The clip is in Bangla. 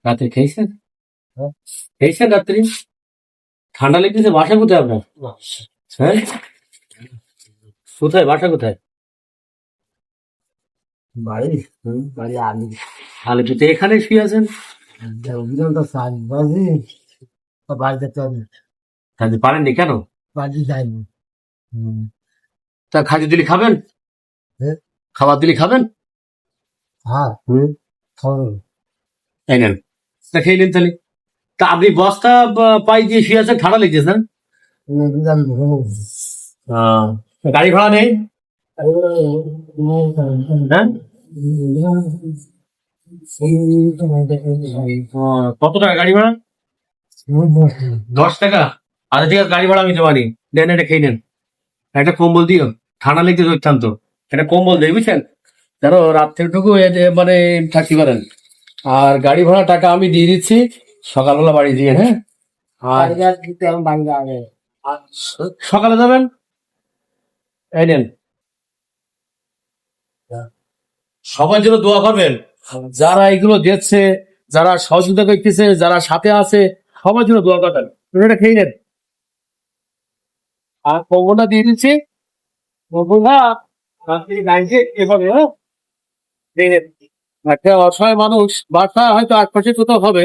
রাতে খেয়েছেন? খেয়েছেন রাত্রি? ঠান্ডা লেগেছে? বাসা কোথায় আপনার? হ্যাঁ, কোথায় বাসা কোথায়? বাড়ি বাড়ি আলু আলিপুরতে। এখানে শুয়ে আছেন? অভিযান তো সাজ বাজে বাড়িতে চলে কাজে পারেননি কেন? বাড়ি যাইনি। তা খাজু দিলি খাবেন? হ্যাঁ খাবার দিলি খাবেন? হ্যাঁ খবর এই নেন, তা খেয়ে নিন তাহলে। তা আপনি বস্তা পাই দিয়ে শুয়ে আছেন, ঠান্ডা লেগেছে না? অভিযান গাড়ি ভাড়া নেই? হ্যাঁ, কত টাকা গাড়ি ভাড়া? 10 টাকা? আচ্ছা ঠিক আছে, গাড়ি ভাড়া আমি দেবানি। নেন, এটা খেয়ে নেন। একটা কম্বল দিও, ঠান্ডা লেগেছে অত্যন্ত। একটা কম্বল দেয় বুঝছেন, যেন রাত্রেটুকু মানে থাকতে পারেন। আর গাড়ি ভাড়া টাকা আমি দিয়ে দিচ্ছি, সকালবেলা বাড়ি দিয়ে। হ্যাঁ, আর বাড়ি যাবে সকালে যাবেন। এই নেন, সবার জন্য দোয়া করবেন। যারা এগুলো দিচ্ছে, যারা সহযোগিতা করতেছে, যারা সাথে আছে, সবার জন্য দোয়া করবেন। এটা খেয়ে নেন। আর কম্বলটা দিয়ে দিচ্ছি, কম্বলটা আপনি গাইছে এভাবে। হ্যাঁ, খেয়ে নেন। একটা অসহায় মানুষ, বাসা হয়তো আশপাশে কোথাও হবে,